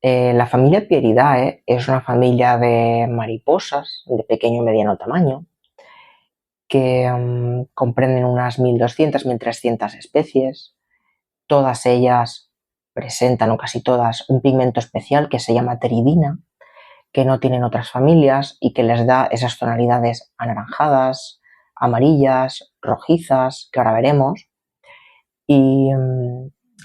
La familia Pieridae es una familia de mariposas de pequeño y mediano tamaño que comprenden unas 1.200-1.300 especies. Todas ellas presentan, o casi todas, un pigmento especial que se llama teridina, que no tienen otras familias y que les da esas tonalidades anaranjadas, amarillas, rojizas, que ahora veremos. Y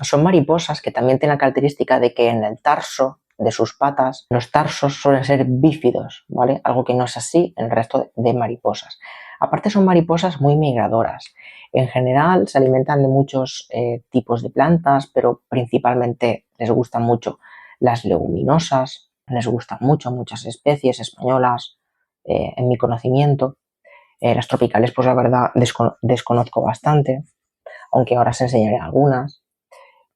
son mariposas que también tienen la característica de que en el tarso de sus patas, los tarsos suelen ser bífidos, ¿vale? Algo que no es así en el resto de mariposas. Aparte son mariposas muy migradoras. En general se alimentan de muchos tipos de plantas, pero principalmente les gustan mucho las leguminosas, les gustan mucho muchas especies españolas, en mi conocimiento. Las tropicales, pues la verdad, desconozco bastante, aunque ahora os enseñaré algunas.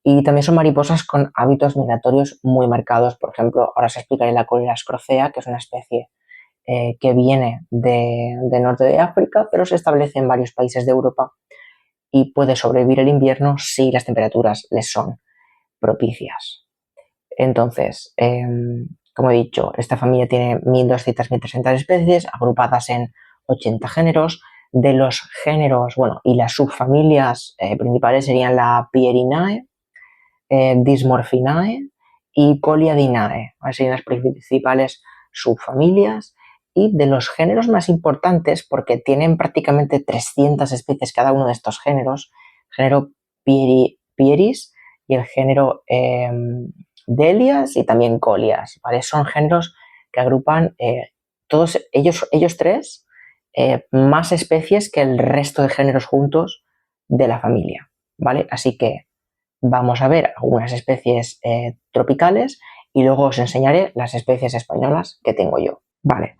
Y también son mariposas con hábitos migratorios muy marcados. Por ejemplo, ahora os explicaré la Collias crocea, que es una especie que viene de norte de África, pero se establece en varios países de Europa y puede sobrevivir el invierno si las temperaturas les son propicias. Entonces, como he dicho, esta familia tiene 1.200-1.300 especies agrupadas en 80 géneros. De los géneros, bueno, y las subfamilias principales serían la Pierinae, Dysmorphinae y Coliadinae. Serían las principales subfamilias. Y de los géneros más importantes, porque tienen prácticamente 300 especies cada uno de estos géneros, género Pieris y el género Delias y también Colias, ¿vale? Son géneros que agrupan todos ellos tres más especies que el resto de géneros juntos de la familia, ¿vale? Así que vamos a ver algunas especies tropicales y luego os enseñaré las especies españolas que tengo yo. Vale,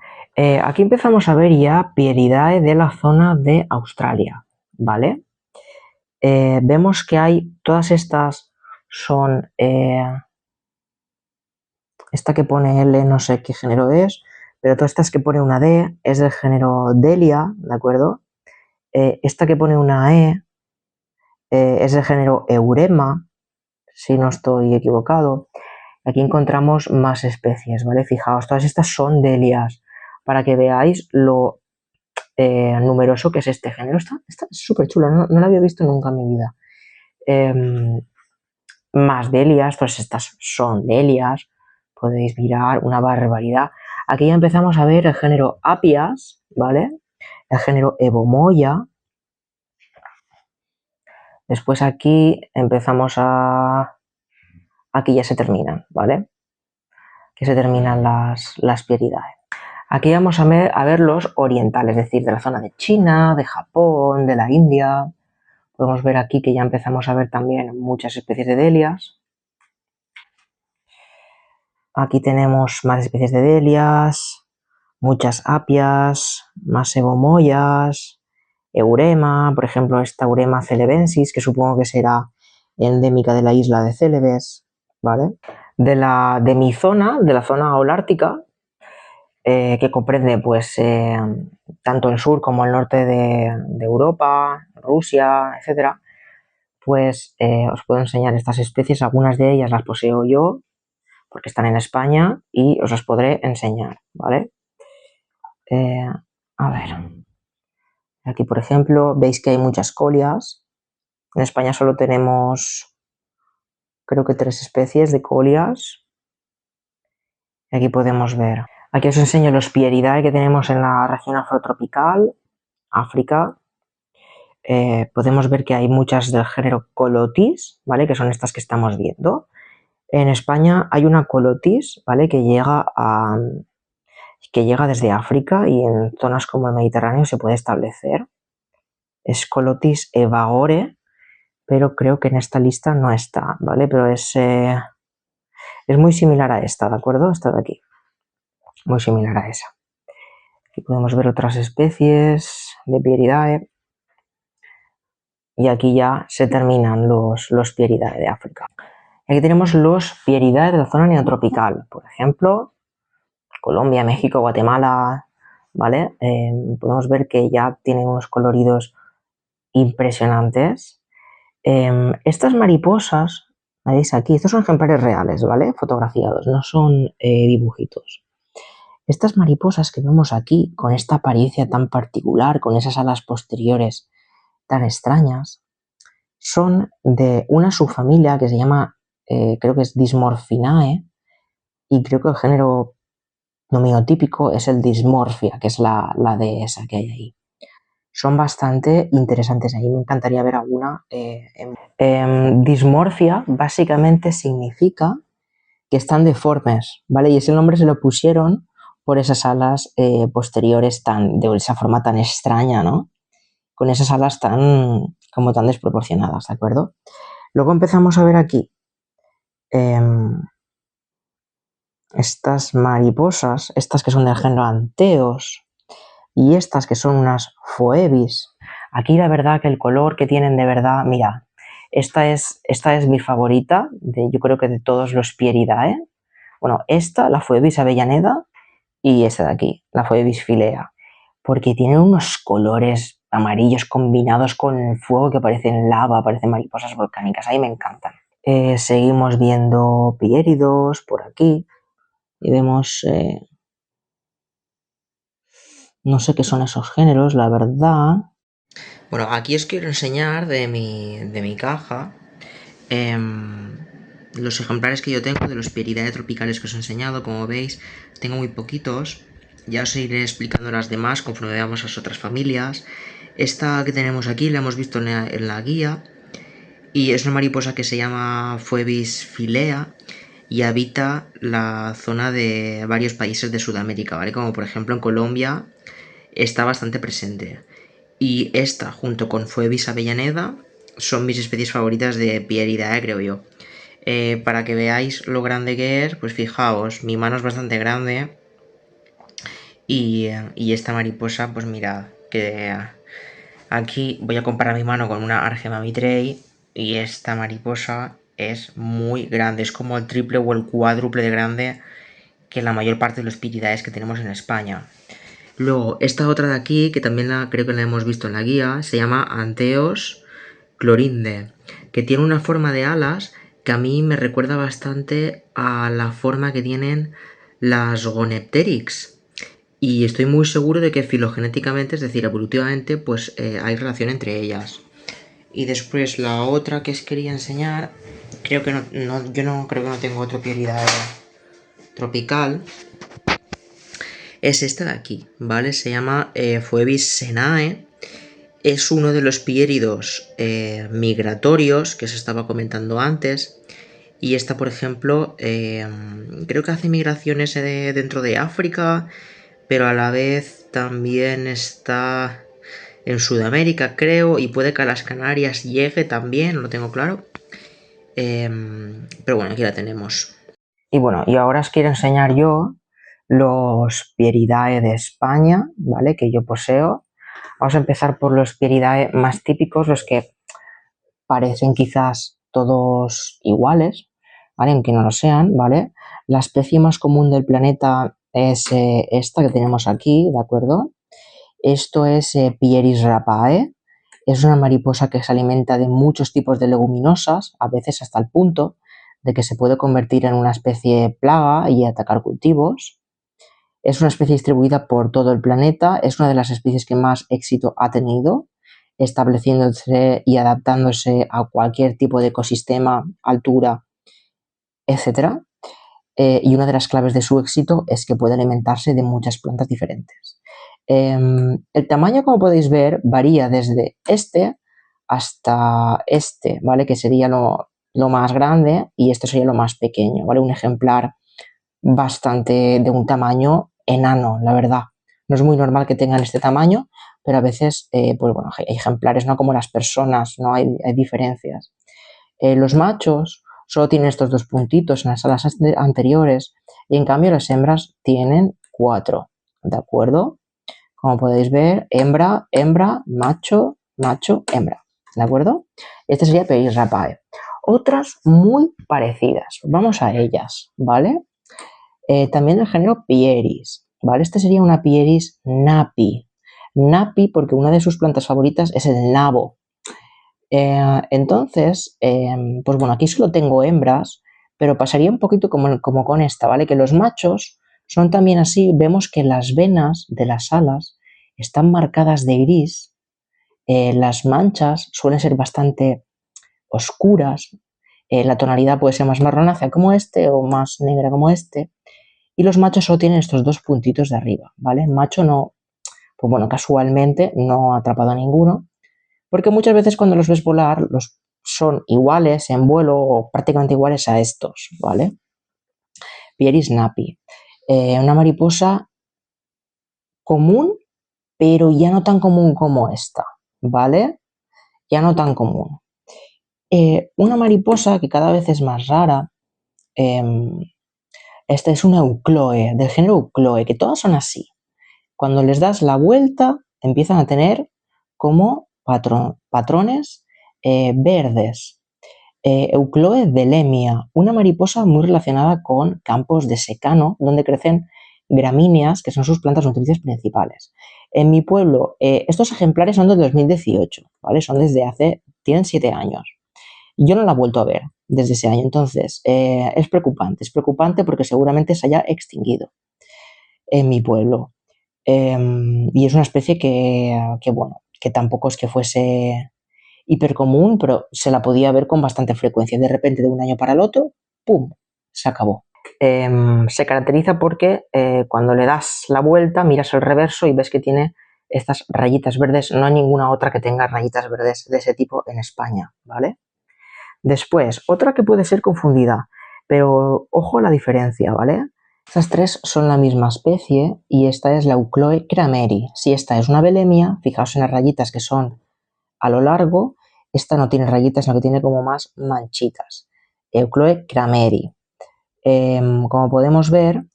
aquí empezamos a ver ya Pieridae de la zona de Australia, ¿vale? Vemos que hay, todas estas son, esta que pone L no sé qué género es, pero todas estas que pone una D es del género Delia, ¿de acuerdo? Esta que pone una es del género Eurema, si no estoy equivocado. Aquí encontramos más especies, ¿vale? Fijaos, todas estas son delias, para que veáis lo numeroso que es este género. Está súper chulo, no lo había visto nunca en mi vida. Más delias, todas estas son delias, podéis mirar una barbaridad. Aquí ya empezamos a ver el género Apias, ¿vale? El género Evomoya. Después aquí empezamos a... Aquí ya se terminan, ¿vale? Que se terminan las Pieridae. Aquí vamos a ver los orientales, es decir, de la zona de China, de Japón, de la India. Podemos ver aquí que ya empezamos a ver también muchas especies de delias. Aquí tenemos más especies de delias, muchas apias, más evomoyas, eurema, por ejemplo esta eurema celebensis, que supongo que será endémica de la isla de Celebes, ¿vale? De mi zona, de la zona holártica, que comprende pues tanto el sur como el norte de Europa, Rusia, etcétera, pues os puedo enseñar estas especies. Algunas de ellas las poseo yo porque están en España y os las podré enseñar, ¿vale? A ver, aquí por ejemplo veis que hay muchas colias. En España solo tenemos creo que 3 especies de colias. Aquí podemos ver. Aquí os enseño los Pieridae que tenemos en la región afrotropical, África. Podemos ver que hay muchas del género Colotis, ¿vale? Que son estas que estamos viendo. En España hay una Colotis, ¿vale? Que llega desde África y en zonas como el Mediterráneo se puede establecer. Es Colotis evagore, pero creo que en esta lista no está, ¿vale? Pero es muy similar a esta, ¿de acuerdo? Esta de aquí. Muy similar a esa. Aquí podemos ver otras especies de Pieridae. Y aquí ya se terminan los Pieridae de África. Aquí tenemos los Pieridae de la zona neotropical. Por ejemplo, Colombia, México, Guatemala, ¿vale? Podemos ver que ya tienen unos coloridos impresionantes. Estas mariposas, ¿Veis aquí? Estos son ejemplares reales, ¿vale? Fotografiados, no son dibujitos. Estas mariposas que vemos aquí, con esta apariencia tan particular, con esas alas posteriores tan extrañas, son de una subfamilia que se llama, creo que es Dysmorphinae, y creo que el género nominotípico es el Dysmorphia, que es la dehesa que hay ahí. Son bastante interesantes. Ahí me encantaría ver alguna. Dismorfia básicamente significa que están deformes, ¿vale? Y ese nombre se lo pusieron por esas alas posteriores de esa forma tan extraña, ¿no? Con esas alas como tan desproporcionadas, ¿de acuerdo? Luego empezamos a ver aquí estas mariposas, estas que son del género Anteos, y estas que son unas Phoebis. Aquí la verdad que el color que tienen de verdad, mira, esta es mi favorita, yo creo que de todos los Pieridae. Bueno, esta, la Phoebis avellaneda, y esta de aquí, la Phoebis filea, porque tienen unos colores amarillos combinados con el fuego que parecen lava, parecen mariposas volcánicas, ahí me encantan. Seguimos viendo piéridos por aquí, y vemos... no sé qué son esos géneros, la verdad. Bueno, aquí os quiero enseñar de mi caja los ejemplares que yo tengo de los Pieridae tropicales que os he enseñado. Como veis, tengo muy poquitos. Ya os iré explicando las demás conforme veamos las otras familias. Esta que tenemos aquí la hemos visto en la guía. Y es una mariposa que se llama Phoebis filea y habita la zona de varios países de Sudamérica, ¿vale? Como por ejemplo en Colombia está bastante presente. Y esta, junto con Phoebis avellaneda, son mis especies favoritas de Pieridae, creo yo. Para que veáis lo grande que es, pues fijaos, mi mano es bastante grande. Y esta mariposa, pues mirad, que aquí voy a comparar mi mano con una Argema mitrei. Y esta mariposa es muy grande, es como el triple o el cuádruple de grande que la mayor parte de los Pieridaes que tenemos en España. Luego, esta otra de aquí, que también creo que la hemos visto en la guía, se llama Anteos clorinde, que tiene una forma de alas que a mí me recuerda bastante a la forma que tienen las Gonepteryx. Y estoy muy seguro de que filogenéticamente, es decir, evolutivamente, pues hay relación entre ellas. Y después la otra que os quería enseñar, creo que yo no creo que no tengo otro Pieridae tropical. Es esta de aquí, ¿vale? Se llama Phoebis senae. Es uno de los piéridos migratorios que se estaba comentando antes. Y esta, por ejemplo, creo que hace migraciones dentro de África, pero a la vez también está en Sudamérica, creo, y puede que a las Canarias llegue también, no lo tengo claro. Pero bueno, aquí la tenemos. Y bueno, y ahora os quiero enseñar yo los Pieridae de España, ¿vale? Que yo poseo. Vamos a empezar por los Pieridae más típicos, los que parecen quizás todos iguales, ¿vale? Aunque no lo sean, ¿vale? La especie más común del planeta es esta que tenemos aquí, ¿de acuerdo? Esto es Pieris rapae. Es una mariposa que se alimenta de muchos tipos de leguminosas, a veces hasta el punto de que se puede convertir en una especie plaga y atacar cultivos. Es una especie distribuida por todo el planeta, es una de las especies que más éxito ha tenido, estableciéndose y adaptándose a cualquier tipo de ecosistema, altura, etc. Y una de las claves de su éxito es que puede alimentarse de muchas plantas diferentes. El tamaño, como podéis ver, varía desde este hasta este, ¿vale? Que sería lo más grande y esto sería lo más pequeño, ¿vale? Un ejemplar bastante de un tamaño enano, la verdad. No es muy normal que tengan este tamaño, pero a veces, pues bueno, hay ejemplares, no como las personas, no hay diferencias. Los machos solo tienen estos dos puntitos en las alas anteriores y en cambio las hembras tienen 4, ¿de acuerdo? Como podéis ver, hembra, hembra, macho, macho, hembra, ¿de acuerdo? Este sería Pieris rapae. Otras muy parecidas, vamos a ellas, ¿vale? También el género Pieris, ¿vale? Este sería una Pieris napi. Napi porque una de sus plantas favoritas es el nabo. Entonces, pues bueno, aquí solo tengo hembras, pero pasaría un poquito como con esta, ¿vale? Que los machos son también así, vemos que las venas de las alas están marcadas de gris, las manchas suelen ser bastante oscuras, la tonalidad puede ser más marronácea como este o más negra como este, y los machos solo tienen estos dos puntitos de arriba, ¿vale? Macho no, pues bueno, casualmente no ha atrapado a ninguno, porque muchas veces cuando los ves volar, los son iguales en vuelo o prácticamente iguales a estos, ¿vale? Pieris napi, una mariposa común, pero ya no tan común como esta, ¿vale? Ya no tan común. Una mariposa que cada vez es más rara, esta es una eucloe, del género eucloe, que todas son así. Cuando les das la vuelta, empiezan a tener como patrones verdes. Eucloe delemia, una mariposa muy relacionada con campos de secano, donde crecen gramíneas, que son sus plantas nutricias principales. En mi pueblo, estos ejemplares son del 2018, ¿vale? Son tienen 7 años. Yo no la he vuelto a ver desde ese año, entonces es preocupante porque seguramente se haya extinguido en mi pueblo. Y es una especie bueno, que tampoco es que fuese hipercomún, pero se la podía ver con bastante frecuencia. De repente, de un año para el otro, ¡pum!, se acabó. Se caracteriza porque cuando le das la vuelta, miras el reverso y ves que tiene estas rayitas verdes. No hay ninguna otra que tenga rayitas verdes de ese tipo en España, ¿vale? Después, otra que puede ser confundida, pero ojo a la diferencia, ¿vale? Estas tres son la misma especie y esta es la Eucloe crameri. Si esta es una belemia, fijaos en las rayitas que son a lo largo, esta no tiene rayitas, sino que tiene como más manchitas. Eucloe crameri. Como podemos ver,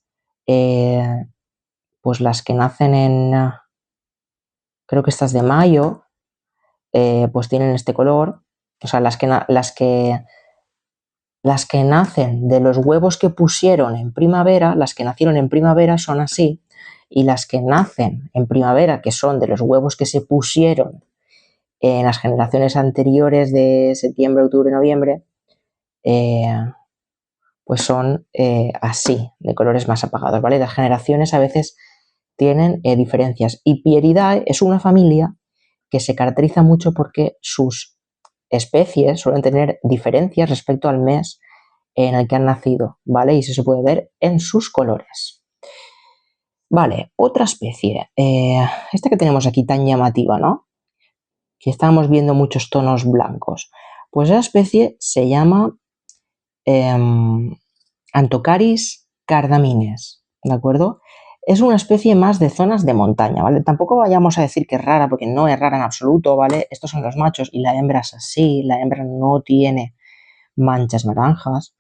pues las que nacen creo que estas de mayo, pues tienen este color. O sea, las que nacen de los huevos que pusieron en primavera, las que nacieron en primavera son así, y las que nacen en primavera, que son de los huevos que se pusieron en las generaciones anteriores de septiembre, octubre, noviembre, pues son así, de colores más apagados, ¿vale? Las generaciones a veces tienen diferencias. Y Pieridae es una familia que se caracteriza mucho porque sus especies suelen tener diferencias respecto al mes en el que han nacido, ¿vale? Y eso se puede ver en sus colores. Vale, otra especie, esta que tenemos aquí tan llamativa, ¿no? Que estamos viendo muchos tonos blancos. Pues esa especie se llama Anthocaris cardamines, ¿de acuerdo? Es una especie más de zonas de montaña, ¿vale? Tampoco vayamos a decir que es rara, porque no es rara en absoluto, ¿vale? Estos son los machos y la hembra es así, la hembra no tiene manchas naranjas.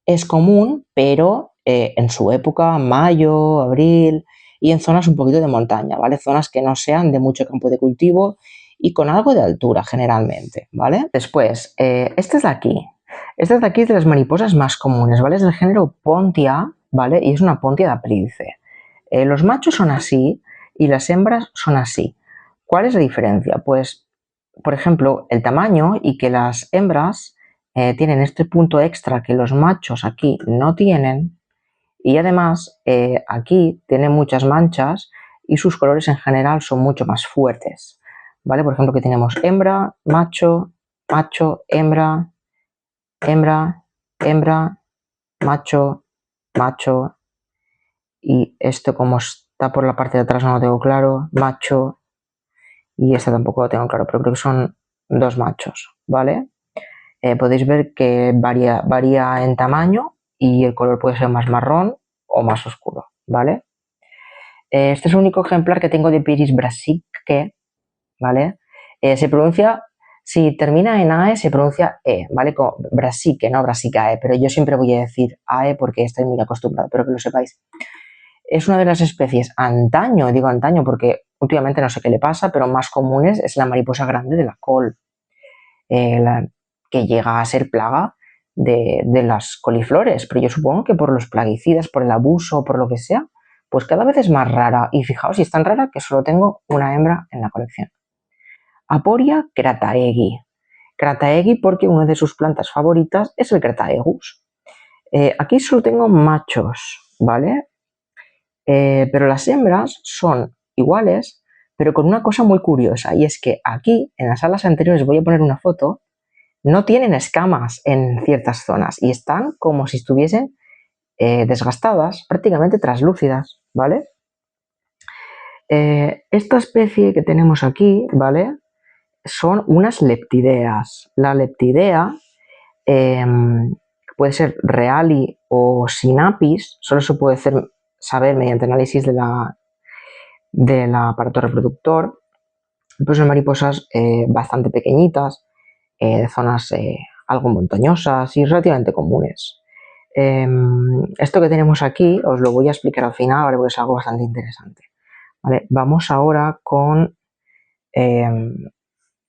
Es común, pero en su época, mayo, abril, y en zonas un poquito de montaña, ¿vale? Zonas que no sean de mucho campo de cultivo y con algo de altura generalmente, ¿vale? Después, esta es de aquí. Esta es de aquí, de las mariposas más comunes, ¿vale? Es del género Pontia, ¿vale? Y es una Pontia de Aprílice. Los machos son así y las hembras son así. ¿Cuál es la diferencia? Pues, por ejemplo, el tamaño y que las hembras tienen este punto extra que los machos aquí no tienen, y además aquí tienen muchas manchas y sus colores en general son mucho más fuertes, ¿vale? Por ejemplo, que tenemos hembra, macho, macho, hembra, hembra, hembra, macho, macho, y esto como está por la parte de atrás no lo tengo claro, macho, y este tampoco lo tengo claro, pero creo que son dos machos, ¿vale? Podéis ver que varía en tamaño y el color puede ser más marrón o más oscuro, ¿vale? Este es el único ejemplar que tengo de Pieris brassicae, ¿vale? Se pronuncia, si termina en AE, se pronuncia E, ¿vale? Como brassicae, no brassicae, pero yo siempre voy a decir AE porque estoy muy acostumbrado, pero que lo sepáis. Es una de las especies antaño, digo antaño porque últimamente no sé qué le pasa, pero más comunes es la mariposa grande de la col. Que llega a ser plaga de las coliflores, pero yo supongo que por los plaguicidas, por el abuso, por lo que sea, pues cada vez es más rara. Y fijaos, si es tan rara que solo tengo una hembra en la colección. Aporia crataegui. Crataegui porque una de sus plantas favoritas es el Crataegus. Aquí solo tengo machos, ¿vale? Pero las hembras son iguales, pero con una cosa muy curiosa, y es que aquí, en las alas anteriores, voy a poner una foto, no tienen escamas en ciertas zonas y están como si estuviesen desgastadas, prácticamente translúcidas, ¿vale? Esta especie que tenemos aquí, ¿vale? Son unas leptideas. La leptidea puede ser reali o sinapis, solo se puede saber mediante análisis del aparato reproductor. Pues son mariposas bastante pequeñitas, de zonas algo montañosas y relativamente comunes. Esto que tenemos aquí os lo voy a explicar al final, ¿vale? Porque es algo bastante interesante. ¿Vale? Vamos ahora con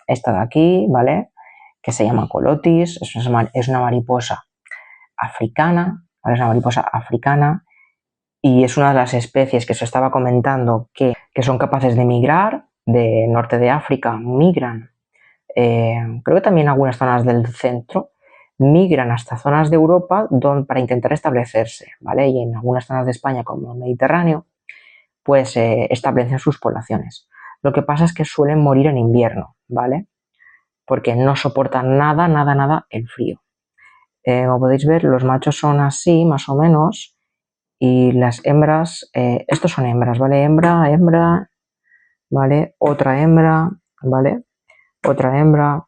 esta de aquí, ¿vale? Que se llama Colotis, es una mariposa africana, ¿vale? Es una mariposa africana y es una de las especies que os estaba comentando que son capaces de migrar de norte de África, migran, creo que también algunas zonas del centro, migran hasta zonas de Europa para intentar establecerse, ¿vale? Y en algunas zonas de España como el Mediterráneo, pues establecen sus poblaciones. Lo que pasa es que suelen morir en invierno, ¿vale? Porque no soportan nada el frío. Como podéis ver, los machos son así, más o menos, y las hembras, estos son hembras, ¿vale? Hembra, ¿vale? Otra hembra, ¿vale? Otra hembra.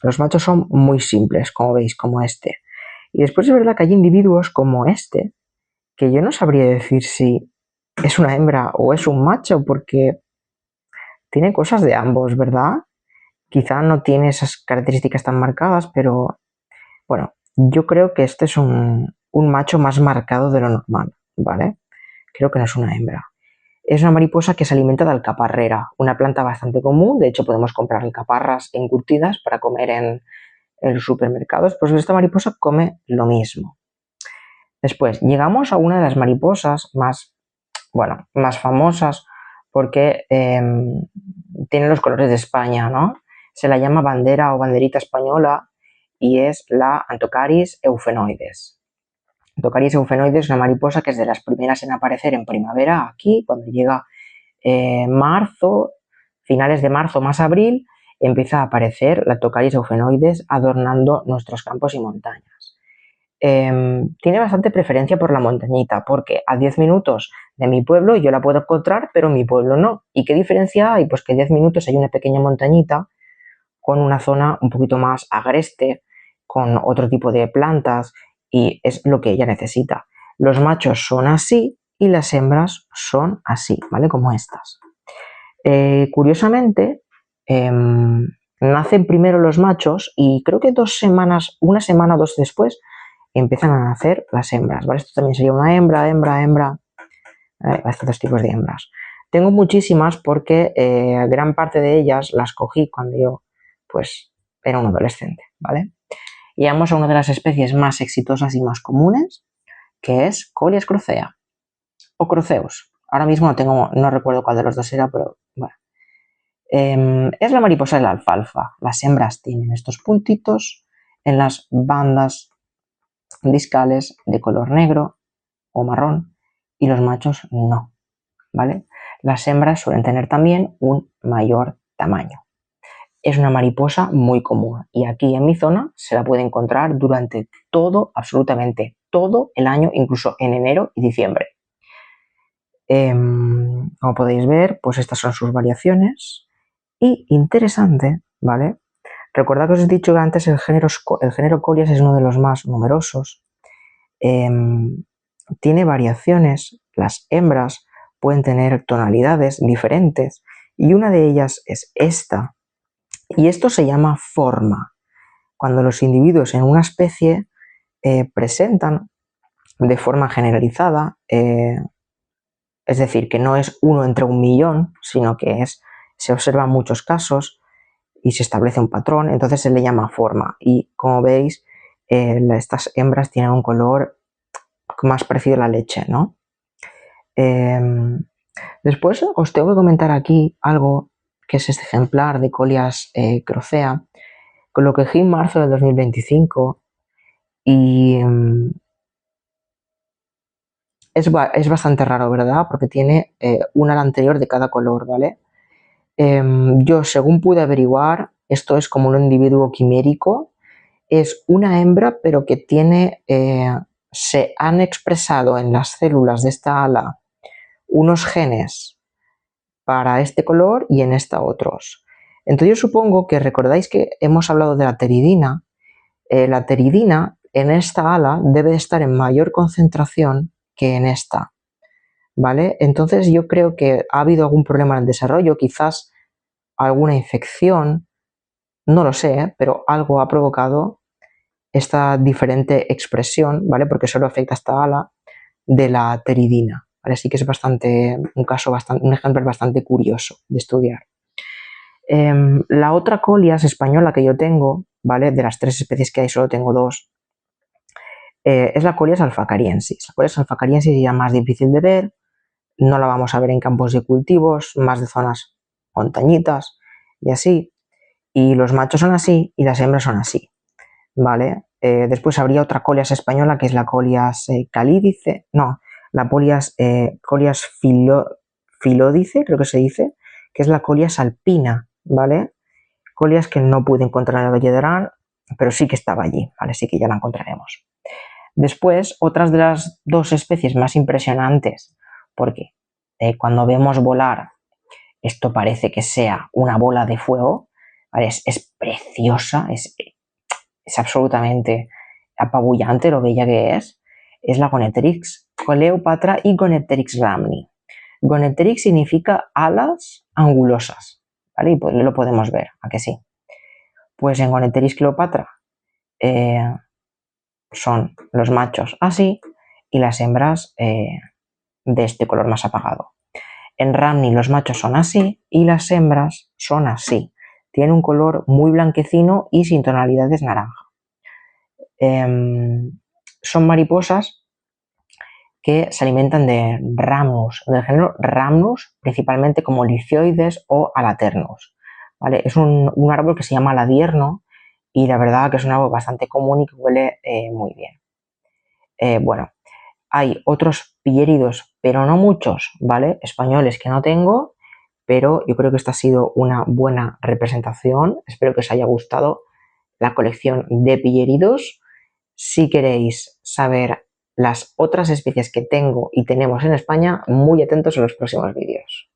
Los machos son muy simples, como veis, como este. Y después es verdad que hay individuos como este, que yo no sabría decir si es una hembra o es un macho, porque tiene cosas de ambos, ¿verdad? Quizá no tiene esas características tan marcadas, pero bueno, yo creo que este es un macho más marcado de lo normal, ¿vale? Creo que no es una hembra. Es una mariposa que se alimenta de alcaparrera, una planta bastante común. De hecho, podemos comprar alcaparras encurtidas para comer en los supermercados. Pues esta mariposa come lo mismo. Después, llegamos a una de las mariposas más famosas porque tiene los colores de España, ¿no? Se la llama bandera o banderita española y es la Anthocaris eufenoides. Anthocaris eufenoides es una mariposa que es de las primeras en aparecer en primavera aquí, cuando llega marzo, finales de marzo más abril, empieza a aparecer la Anthocaris eufenoides adornando nuestros campos y montañas. Tiene bastante preferencia por la montañita, porque a 10 minutos de mi pueblo yo la puedo encontrar, pero en mi pueblo no. ¿Y qué diferencia hay? Pues que 10 minutos hay una pequeña montañita con una zona un poquito más agreste, con otro tipo de plantas, y es lo que ella necesita. Los machos son así y las hembras son así, ¿vale? Como estas. Curiosamente, nacen primero los machos y creo que una semana o dos después, empiezan a nacer las hembras, ¿vale? Esto también sería una hembra, estos dos tipos de hembras. Tengo muchísimas porque gran parte de ellas las cogí cuando yo, pues, era un adolescente, ¿vale? Y vamos a una de las especies más exitosas y más comunes, que es Colias crocea, o Croceus. Ahora mismo no recuerdo cuál de los dos era, pero bueno. Es la mariposa de la alfalfa. Las hembras tienen estos puntitos en las bandas discales de color negro o marrón y los machos no, ¿vale? Las hembras suelen tener también un mayor tamaño. Es una mariposa muy común y aquí en mi zona se la puede encontrar durante absolutamente todo el año, incluso en enero y diciembre. Como podéis ver, pues estas son sus variaciones y interesante, ¿vale? Recordad que os he dicho que antes el género Colias es uno de los más numerosos. Tiene variaciones, las hembras pueden tener tonalidades diferentes y una de ellas es esta. Y esto se llama forma. Cuando los individuos en una especie presentan de forma generalizada, es decir, que no es uno entre un millón, sino que se observan muchos casos y se establece un patrón, entonces se le llama forma. Y como veis, estas hembras tienen un color más parecido a la leche, ¿no? Después os tengo que comentar aquí algo que es este ejemplar de Colias crocea, con lo que cogí en marzo del 2025 y es bastante raro, ¿verdad? Porque tiene un ala anterior de cada color, ¿vale? Yo, según pude averiguar, esto es como un individuo quimérico, es una hembra, pero que tiene, se han expresado en las células de esta ala unos genes para este color y en esta otros. Entonces yo supongo que recordáis que hemos hablado de la teridina. La teridina en esta ala debe estar en mayor concentración que en esta, ¿vale? Entonces yo creo que ha habido algún problema en el desarrollo, quizás alguna infección, no lo sé, pero algo ha provocado esta diferente expresión, ¿vale? Porque solo afecta a esta ala de la teridina, ¿vale? Así que es bastante, un ejemplo bastante curioso de estudiar. La otra Colias española que yo tengo, ¿vale? De las 3 especies que hay, solo tengo 2, es la Colias alfacariensis. La Colias alfacariensis ya más difícil de ver, no la vamos a ver en campos de cultivos, más de zonas montañitas y así. Y los machos son así y las hembras son así, ¿vale? Después habría otra Colias española que es la Colias calídice, no, la Colias filódice, creo que se dice, que es la Colias alpina, ¿vale? Colias que no pude encontrar en el Valle de Arán, pero sí que estaba allí, ¿vale? Sí que ya la encontraremos. Después, otras de las 2 especies más impresionantes, porque cuando vemos volar, esto parece que sea una bola de fuego, ¿vale? Es preciosa, es absolutamente apabullante lo bella que es la Gonetrix Coleopatra y Gonetrix rhamni. Gonetrix significa alas angulosas, ¿vale? Y pues lo podemos ver, ¿a que sí? Pues en Gonetrix Cleopatra son los machos así y las hembras de este color más apagado. En Rhamni los machos son así y las hembras son así. Tienen un color muy blanquecino y sin tonalidades naranja. Son mariposas que se alimentan de Rhamnus, del género Rhamnus, principalmente como Lithioides o Alaternus, ¿vale? Es un árbol que se llama aladierno y la verdad que es un árbol bastante común y que huele muy bien. Bueno, hay otros pilleridos, pero no muchos, ¿vale? Españoles que no tengo, pero yo creo que esta ha sido una buena representación. Espero que os haya gustado la colección de pilleridos. Si queréis saber las otras especies que tengo y tenemos en España, muy atentos a los próximos vídeos.